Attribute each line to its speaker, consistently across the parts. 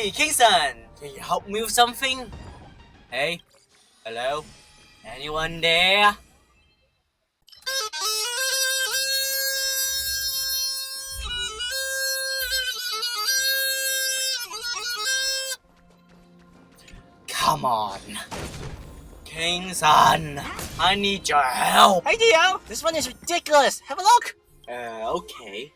Speaker 1: Hey, Kingston, can you help me with something? Hey, hello? Anyone there? Come on. Kingston, I need your help.
Speaker 2: Hey Dio, this one is ridiculous. Have a look.
Speaker 1: Okay.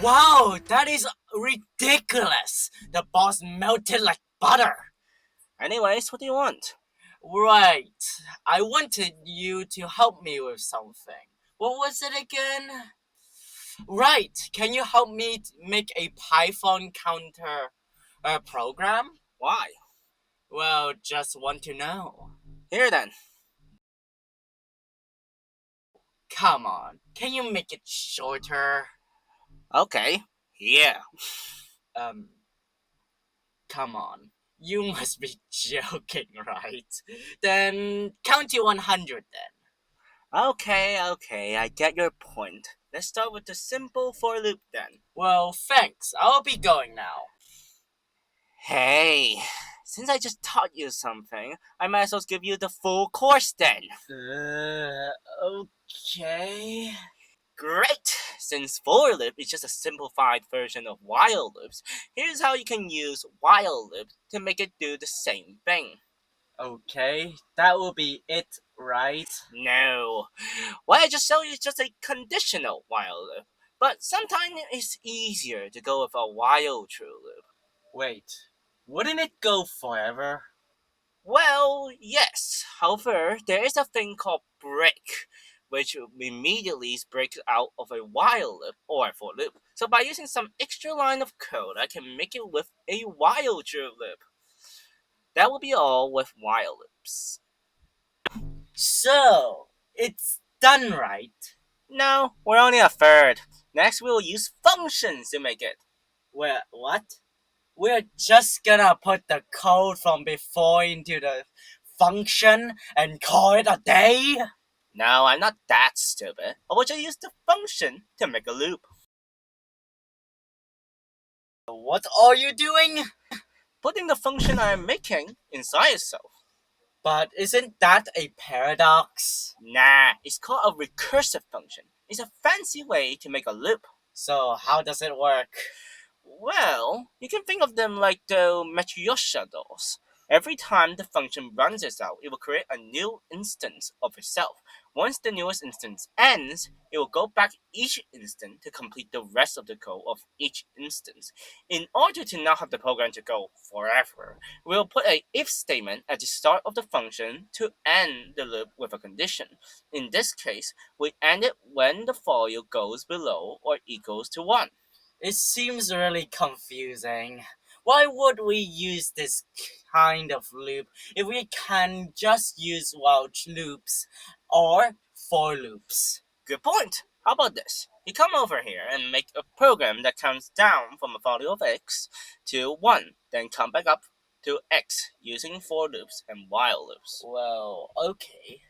Speaker 1: Wow, that is ridiculous. The boss melted like butter.
Speaker 2: Anyways, what do you want?
Speaker 1: Right. I wanted you to help me with something. What was it again? Right. Can you help me make a Python counter program?
Speaker 2: Why?
Speaker 1: Well, just want to know.
Speaker 2: Here then.
Speaker 1: Come on. Can you make it shorter?
Speaker 2: Okay. Yeah.
Speaker 1: Um, come on. You must be joking, right? Then count to 100 then.
Speaker 2: Okay, I get your point. Let's start with the simple for loop then.
Speaker 1: Well, thanks. I'll be going now.
Speaker 2: Hey, since I just taught you something, I might as well give you the full course then.
Speaker 1: Okay.
Speaker 2: Great! Since for loop is just a simplified version of while loops, here's how you can use while loop to make it do the same thing.
Speaker 1: Okay, that will be it, right?
Speaker 2: No. What I just showed you is just a conditional while loop. But sometimes it's easier to go with a while true loop.
Speaker 1: Wait, wouldn't it go forever?
Speaker 2: Well, yes. However, there is a thing called break, which immediately breaks out of a while loop or for loop. So by using some extra line of code, I can make it with a while true loop. That will be all with while loops.
Speaker 1: So, it's done, right?
Speaker 2: No, we're only a third. Next, we'll use functions to make it.
Speaker 1: Well, what? We're just gonna put the code from before into the function and call it a day?
Speaker 2: No, I'm not that stupid. I will just use the function to make a loop.
Speaker 1: What are you doing?
Speaker 2: Putting the function I'm making inside itself.
Speaker 1: But isn't that a paradox?
Speaker 2: Nah, it's called a recursive function. It's a fancy way to make a loop.
Speaker 1: So, how does it work?
Speaker 2: Well, you can think of them like the Matryoshka dolls. Every time the function runs itself, it will create a new instance of itself. Once the newest instance ends, it will go back each instant to complete the rest of the code of each instance. In order to not have the program to go forever, we'll put a if statement at the start of the function to end the loop with a condition. In this case, we end it when the value goes below or equals to 1.
Speaker 1: It seems really confusing. Why would we use this kind of loop if we can just use while loops or for loops?
Speaker 2: Good point. How about this? You come over here and make a program that counts down from a value of x to 1, then come back up to x using for loops and while loops.
Speaker 1: Well, okay.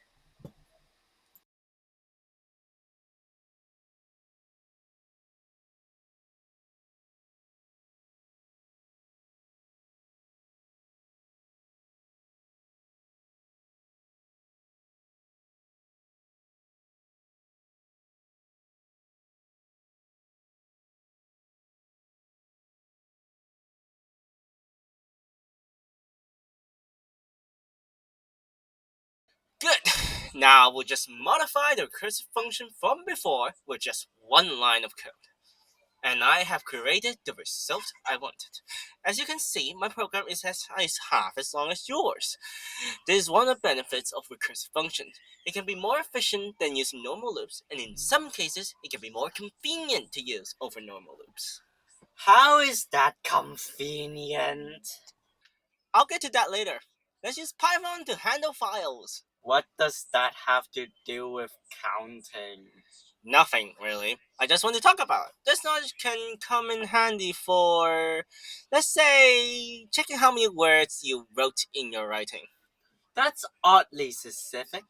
Speaker 2: Good. Now we'll just modify the recursive function from before with just one line of code. And I have created the result I wanted. As you can see, my program is half as long as yours. This is one of the benefits of recursive functions. It can be more efficient than using normal loops, and in some cases, it can be more convenient to use over normal loops.
Speaker 1: How is that convenient?
Speaker 2: I'll get to that later. Let's use Python to handle files.
Speaker 1: What does that have to do with counting?
Speaker 2: Nothing, really. I just want to talk about it. This knowledge can come in handy for, let's say, checking how many words you wrote in your writing.
Speaker 1: That's oddly specific.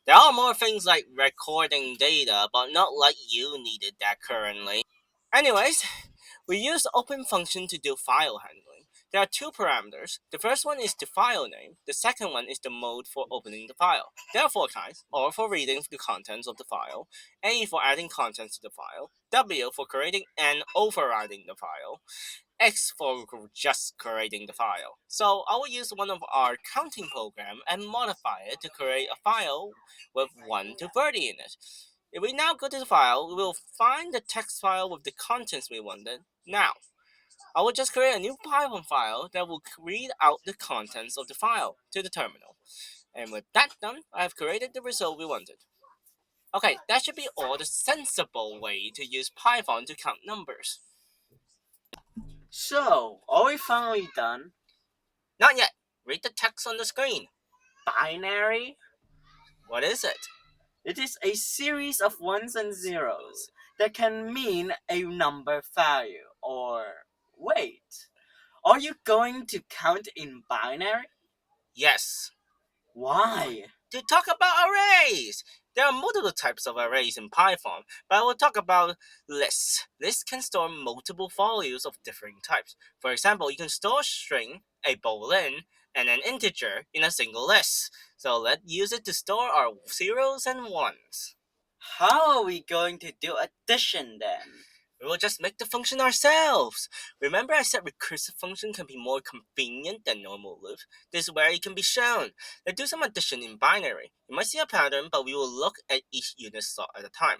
Speaker 2: There are more things like recording data, but not like you needed that currently. Anyways, We use open function to do file handling. There are two parameters. The first one is the file name. The second one is the mode for opening the file. There are four kinds: R for reading the contents of the file, A for adding contents to the file, W for creating and overriding the file, X for just creating the file. So I will use one of our counting program and modify it to create a file with 1 to 30 in it. If we now go to the file, we will find the text file with the contents we wanted. Now, I will just create a new Python file that will read out the contents of the file to the terminal. And with that done, I have created the result we wanted. Okay, that should be all the sensible way to use Python to count numbers.
Speaker 1: So, are we finally done?
Speaker 2: Not yet. Read the text on the screen.
Speaker 1: Binary?
Speaker 2: What is it?
Speaker 1: It is a series of ones and zeros that can mean a number value. Or, wait, are you going to count in binary?
Speaker 2: Yes.
Speaker 1: Why?
Speaker 2: To talk about arrays! There are multiple types of arrays in Python, but I will talk about lists. Lists can store multiple values of different types. For example, you can store a string, a boolean, and an integer in a single list. So let's use it to store our zeros and ones.
Speaker 1: How are we going to do addition then?
Speaker 2: We will just make the function ourselves. Remember I said recursive function can be more convenient than normal loop? This is where it can be shown. Let's do some addition in binary. You might see a pattern, but we will look at each unit slot at a time.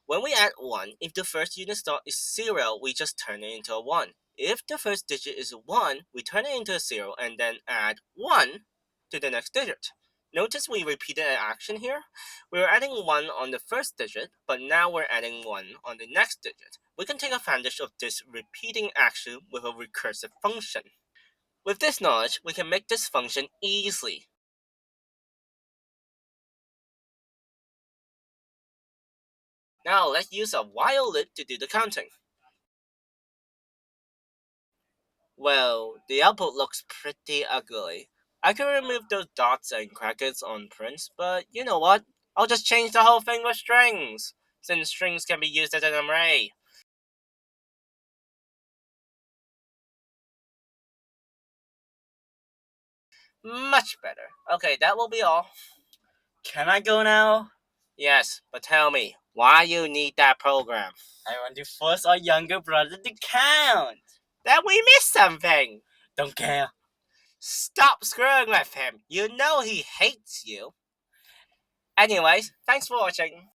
Speaker 2: When we add 1, if the first unit slot is 0, we just turn it into a 1. If the first digit is 1, we turn it into a 0 and then add 1 to the next digit. Notice we repeated an action here. We were adding 1 on the first digit, but now we're adding 1 on the next digit. We can take advantage of this repeating action with a recursive function. With this knowledge, we can make this function easily. Now let's use a while loop to do the counting. Well, the output looks pretty ugly. I can remove those dots and brackets on prints, but you know what? I'll just change the whole thing with strings, since strings can be used as an array. Much better. Okay, that will be all.
Speaker 1: Can I go now?
Speaker 2: Yes, but tell me, why you need that program?
Speaker 1: I want to force our younger brother to count.
Speaker 2: That we missed something!
Speaker 1: Don't care.
Speaker 2: Stop screwing with him! You know he hates you! Anyways, thanks for watching.